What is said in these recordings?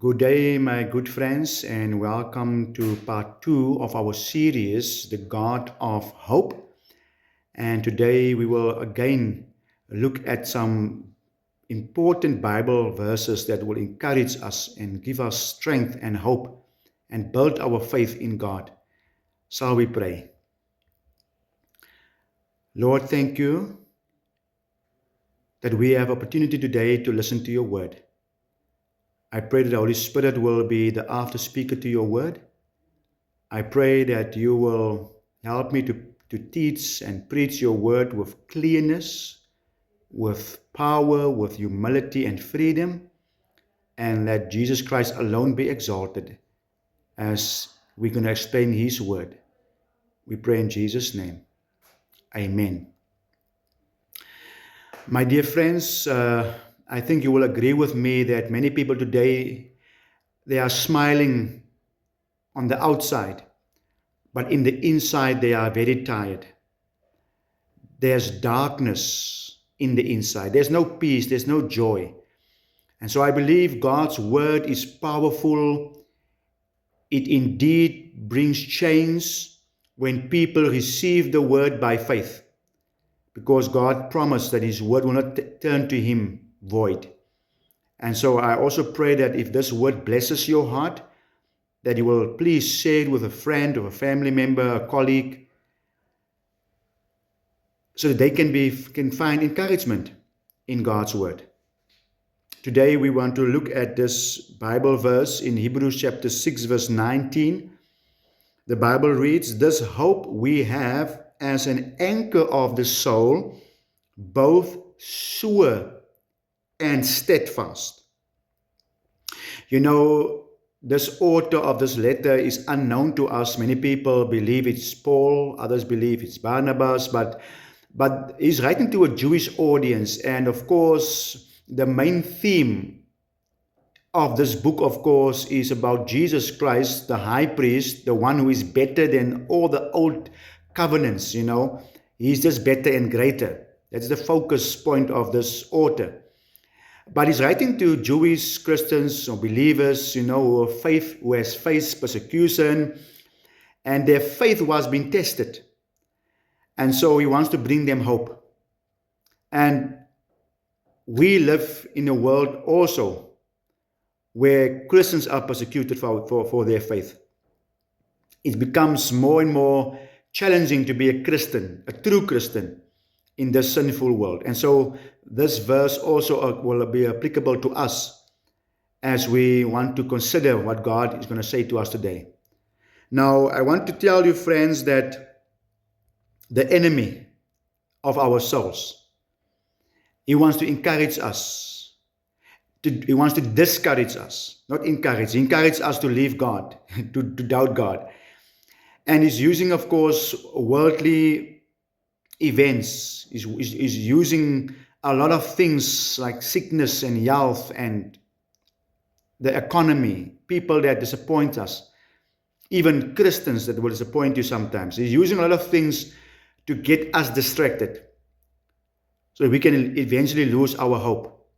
Good day, my good friends, and welcome to part two of our series, The God of Hope. And today we will again look at some important Bible verses that will encourage us and give us strength and hope and build our faith in God. Shall we pray? Lord, thank you that we have opportunity today to listen to your word. I pray that the Holy Spirit will be the after speaker to your word. I pray that you will help me to teach and preach your word with clearness, with power, with humility and freedom, and let Jesus Christ alone be exalted as we're going to explain his word. We pray in Jesus' name. Amen. My dear friends, I think you will agree with me that many people today, they are smiling on the outside, but in the inside they are very tired. There's darkness in the inside. There's no peace, there's no joy. And so I believe God's word is powerful. It indeed brings change when people receive the word by faith, because God promised that his word will not turn to him void. And so I also pray that if this word blesses your heart, that you will please share it with a friend or a family member, a colleague, so that they can find encouragement in God's word. Today we want to look at this Bible verse in Hebrews chapter 6 verse 19. The Bible reads, "This hope we have as an anchor of the soul, both sure and steadfast." You know, this author of this letter is unknown to us. Many people believe it's Paul, others believe it's Barnabas, but he's writing to a Jewish audience, and of course the main theme of this book, of course, is about Jesus Christ, the high priest, the one who is better than all the old covenants. He's just better and greater. That's the focus point of this author. But he's writing to Jewish Christians or believers, who has faced persecution, and their faith was being tested. And so he wants to bring them hope. And we live in a world also where Christians are persecuted for their faith. It becomes more and more challenging to be a Christian, a true Christian, in this sinful world. And so this verse also will be applicable to us as we want to consider what God is going to say to us today. Now, I want to tell you, friends, that the enemy of our souls, he wants to encourage us. He wants to discourage us, not encourage. He encourages us to leave God, to doubt God. And he's using, of course, worldly events. He's using a lot of things like sickness and health and the economy, people that disappoint us, even Christians that will disappoint you sometimes. He's using a lot of things to get us distracted, so we can eventually lose our hope.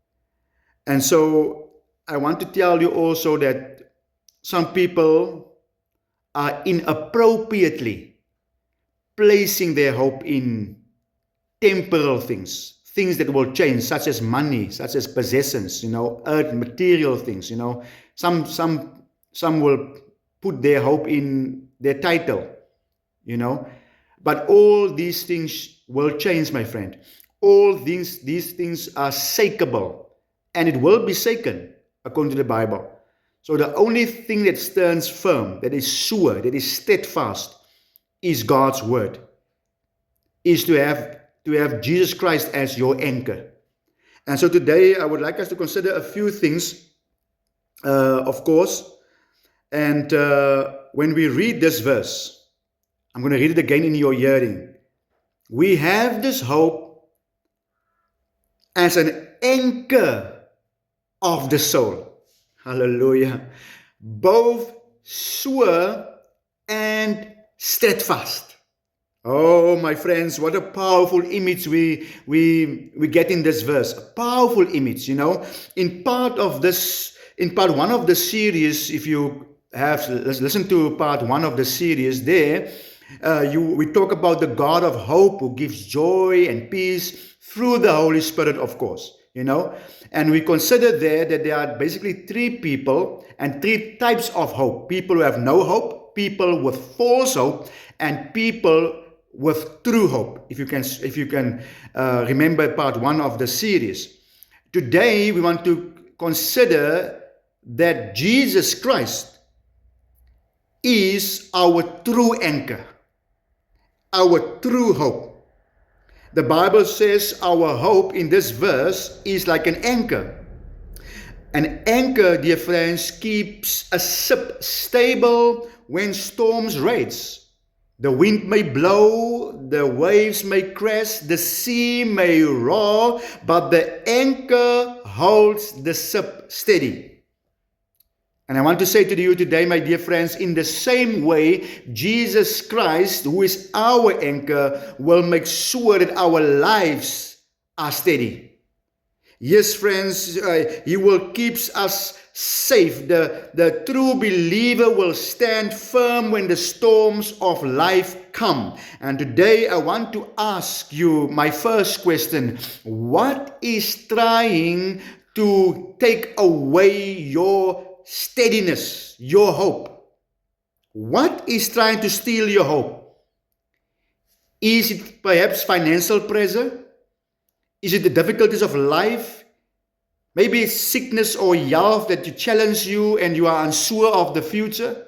And so I want to tell you also that some people are inappropriately placing their hope in temporal things that will change, such as money, such as possessions, earth, material things. Some will put their hope in their title, but all these things will change, my friend. All these things are shakeable, and it will be shaken according to the Bible. So the only thing that stands firm, that is sure, that is steadfast, is God's word, is to have Jesus Christ as your anchor. And so today I would like us to consider a few things, of course. And when we read this verse, I'm going to read it again in your hearing. We have this hope as an anchor of the soul. Hallelujah. Both sure and steadfast. Oh, my friends, what a powerful image we get in this verse. A powerful image, In part of this In part one of the series, if you have listened to part one of the series there, we talk about the God of hope who gives joy and peace through the Holy Spirit, of course, and we consider that there are basically three people and three types of hope: people who have no hope, people with false hope, and people with true hope. If you can remember part one of the series. Today we want to consider that Jesus Christ is our true anchor, our true hope. The Bible says our hope in this verse is like an anchor. An anchor, dear friends, keeps a ship stable when storms rage. The wind may blow, the waves may crash, the sea may roar, but the anchor holds the ship steady. And I want to say to you today, my dear friends, in the same way, Jesus Christ, who is our anchor, will make sure that our lives are steady. Yes, friends, He will keep us safe. The true believer will stand firm when the storms of life come. And today I want to ask you my first question: what is trying to take away your steadiness, your hope? What is trying to steal your hope? Is it perhaps financial pressure? Is it the difficulties of life? Maybe it's sickness or health that challenge you and you are unsure of the future.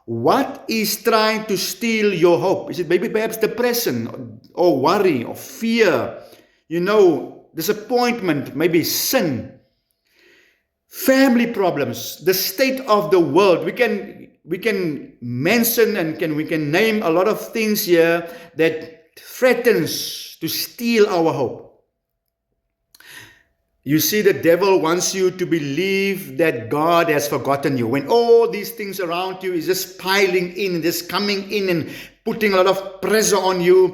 What is trying to steal your hope? Is it maybe perhaps depression or worry or fear? Disappointment, maybe sin, family problems, the state of the world. We can mention and we can name a lot of things here that threatens to steal our hope. You see, the devil wants you to believe that God has forgotten you. When all these things around you is just piling in, just coming in and putting a lot of pressure on you,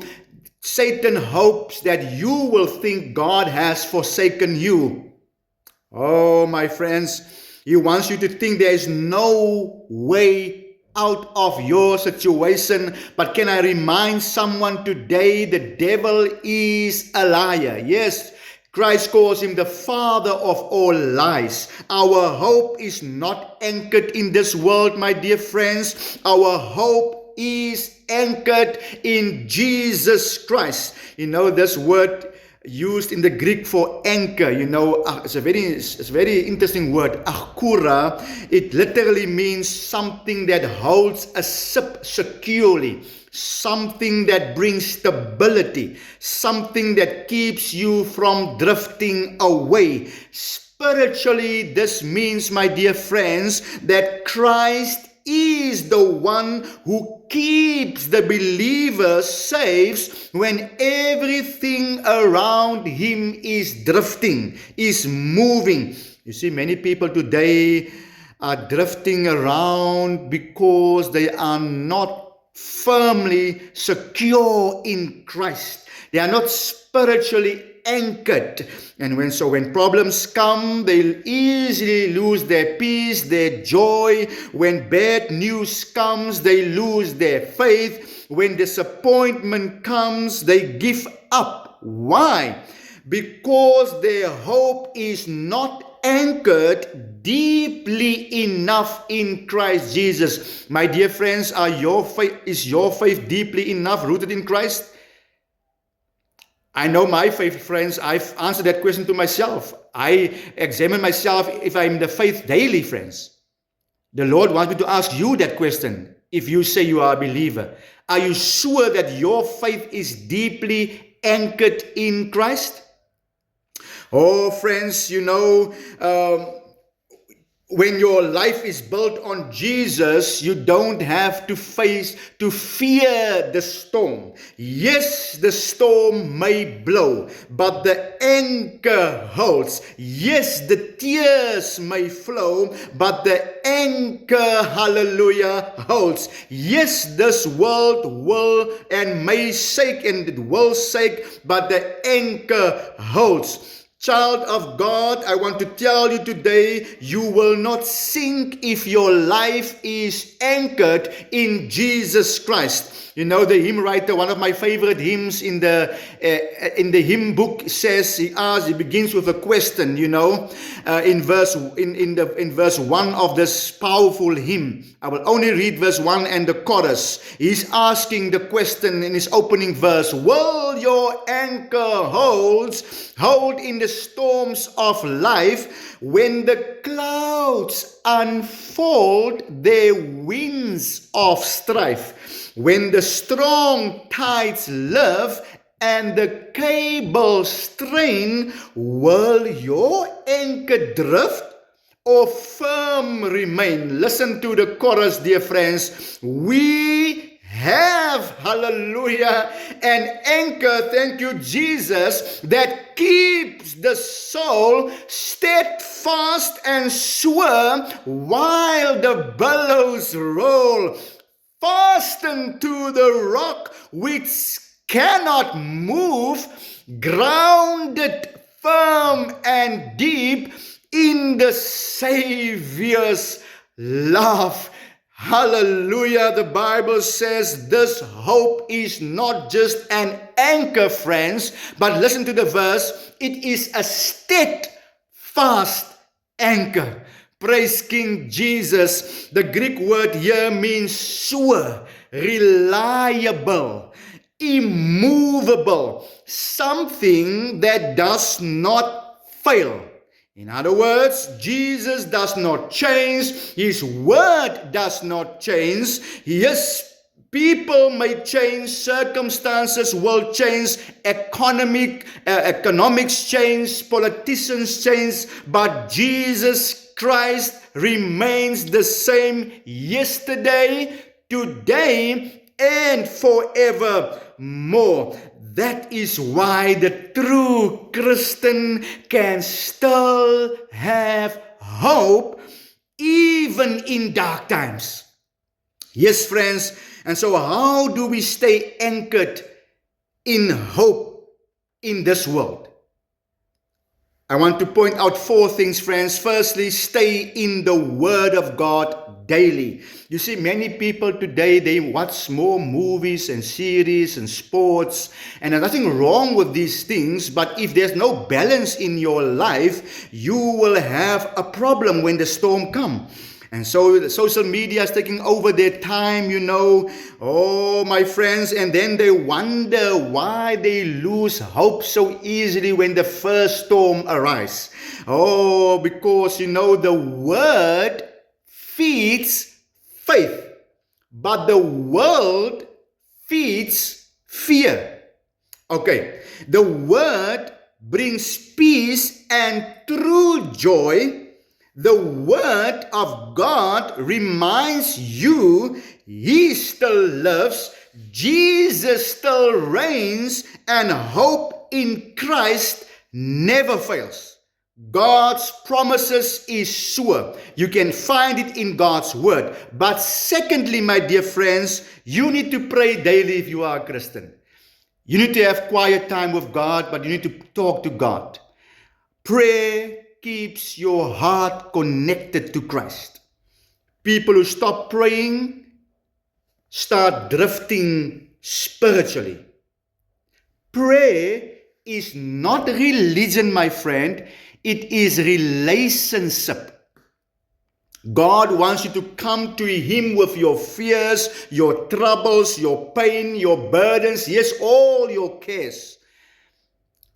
Satan hopes that you will think God has forsaken you. Oh, my friends, he wants you to think there is no way out of your situation. But can I remind someone today, the devil is a liar. Yes, Christ calls him the father of all lies. Our hope is not anchored in this world, my dear friends. Our hope is anchored in Jesus Christ. This word used in the Greek for anchor, it's a very interesting word, akura. It literally means something that holds a ship securely, something that brings stability, something that keeps you from drifting away. Spiritually, this means, my dear friends, that Christ is the one who keeps the believer safe when everything around him is drifting, is moving. You see, many people today are drifting around because they are not firmly secure in Christ. They are not spiritually anchored. And when problems come, they'll easily lose their peace, their joy. When bad news comes, they lose their faith. When disappointment comes, they give up. Why? Because their hope is not anchored deeply enough in Christ Jesus. My dear friends, is your faith deeply enough rooted in Christ? I know my faith, friends. I've answered that question to myself. I examine myself if I'm in the faith daily, friends. The Lord wants me to ask you that question. If you say you are a believer, are you sure that your faith is deeply anchored in Christ? Oh, friends, when your life is built on Jesus, you don't have to fear the storm. Yes, the storm may blow, but the anchor holds. Yes, the tears may flow, but the anchor, hallelujah, holds. Yes, this world will and may shake, and it will shake, but the anchor holds. Child of God, I want to tell you today, you will not sink if your life is anchored in Jesus Christ. You know, the hymn writer, one of my favorite hymns in the hymn book says, he begins with a question, you know, in verse 1 of this powerful hymn. I will only read verse 1 and the chorus. He's asking the question in his opening verse, will your anchor hold in the storms of life when the clouds unfold their winds of strife, when the strong tides live and the cable strain, will your anchor drift or firm remain? Listen to the chorus, dear friends. We have, hallelujah, an anchor, thank you, Jesus, that keeps the soul steadfast and sure while the billows roll. Fastened to the rock which cannot move, grounded firm and deep in the Savior's love. Hallelujah. The Bible says this hope is not just an anchor, friends, but listen to the verse. It is a steadfast anchor. Praise King Jesus. The Greek word here means sure, reliable, immovable, something that does not fail. In other words, Jesus does not change. His word does not change. Yes, people may change, circumstances will change, economics change, politicians change, but Jesus Christ remains the same yesterday, today, and forevermore. That is why the true Christian can still have hope even in dark times. Yes, friends. And so how do we stay anchored in hope in this world? I want to point out 4 things, friends. Firstly, stay in the Word of God daily. You see, many people today, they watch more movies and series and sports, and there's nothing wrong with these things, but if there's no balance in your life, you will have a problem when the storm comes. And so the social media is taking over their time, you know. Oh, my friends, and then they wonder why they lose hope so easily when the first storm arrives. Oh, because, you know, the word feeds faith, but the world feeds fear. Okay, the word brings peace and true joy. The word of God reminds you He still lives, Jesus still reigns, and hope in Christ never fails. God's promises is sure. You can find it in God's word. But secondly, my dear friends, you need to pray daily if you are a Christian. You need to have quiet time with God, but you need to talk to God. Prayer keeps your heart connected to Christ. People who stop praying start drifting spiritually. Prayer is not religion, my friend. It is relationship. God wants you to come to Him with your fears, your troubles, your pain, your burdens, yes, all your cares.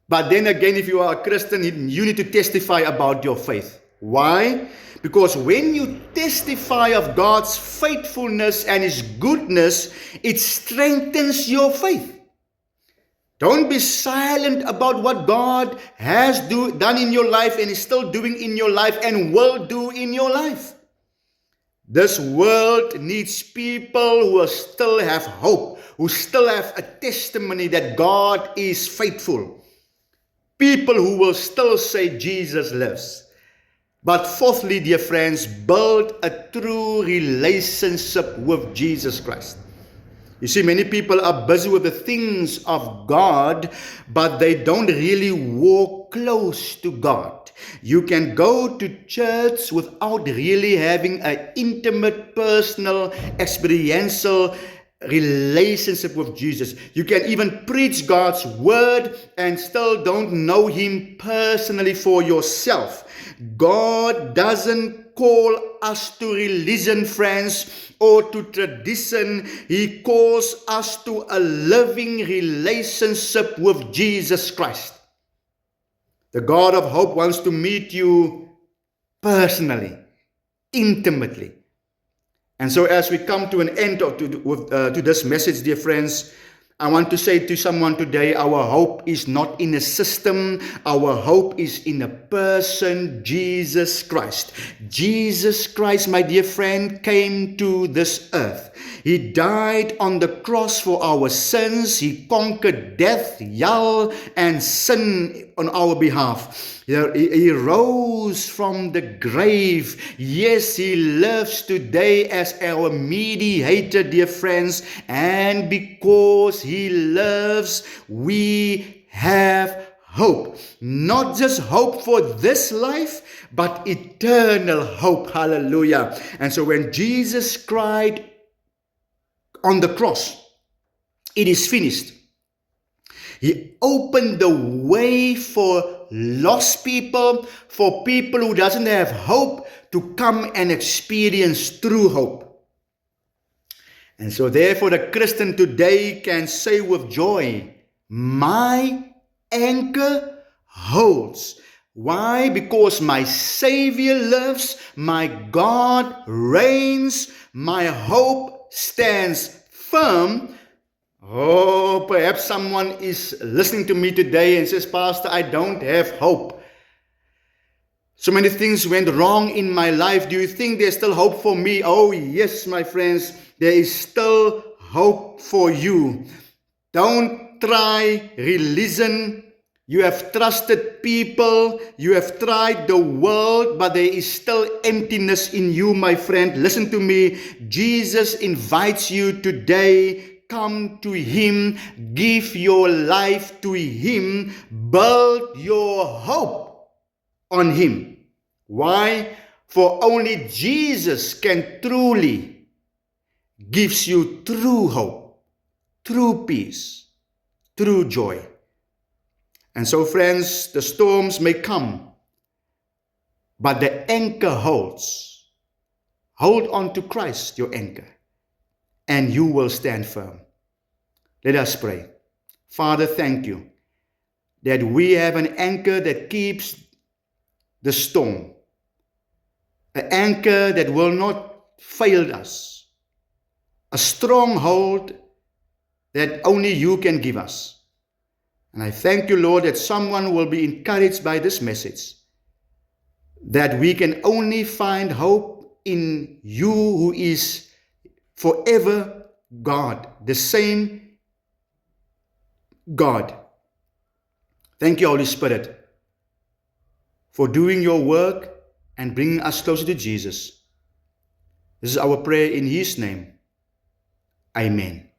But then again, if you are a Christian, you need to testify about your faith. Why? Because when you testify of God's faithfulness and His goodness, it strengthens your faith. Don't be silent about what God has done in your life and is still doing in your life and will do in your life. This world needs people who still have hope, who still have a testimony that God is faithful. People who will still say Jesus lives. But fourthly, dear friends, build a true relationship with Jesus Christ. You see, many people are busy with the things of God, but they don't really walk close to God. You can go to church without really having an intimate, personal, experiential relationship with Jesus. You can even preach God's word and still don't know Him personally for yourself. God doesn't call us to religion, friends, or to tradition. He calls us to a living relationship with Jesus Christ. The God of hope wants to meet you personally, intimately. And so as we come to an end to this message, dear friends, I want to say to someone today, our hope is not in a system. Our hope is in a person, Jesus Christ. Jesus Christ, my dear friend, came to this earth. He died on the cross for our sins. He conquered death, hell, and sin on our behalf. He rose from the grave. Yes, He lives today as our mediator, dear friends. And because He lives, we have hope. Not just hope for this life, but eternal hope. Hallelujah. And so when Jesus cried on the cross, "It is finished," He opened the way for lost people, for people who doesn't have hope, to come and experience true hope. And so therefore the Christian today can say with joy, "My anchor holds." Why? Because my Savior lives, my God reigns, my hope stands firm. Oh, perhaps someone is listening to me today and says, "Pastor, I don't have hope. So many things went wrong in my life. Do you think there's still hope for me?" Oh, yes, my friends, there is still hope for you. Don't try religion. You have trusted people, you have tried the world, but there is still emptiness in you, my friend. Listen to me. Jesus invites you today. Come to Him, give your life to Him, build your hope on Him. Why? For only Jesus can truly gives you true hope, true peace, true joy. And so, friends, the storms may come, but the anchor holds. Hold on to Christ, your anchor, and you will stand firm. Let us pray. Father, thank you that we have an anchor that keeps the storm, an anchor that will not fail us, a stronghold that only you can give us. And I thank you, Lord, that someone will be encouraged by this message, that we can only find hope in you who is forever God, the same God. Thank you, Holy Spirit, for doing your work and bringing us closer to Jesus. This is our prayer in His name. Amen.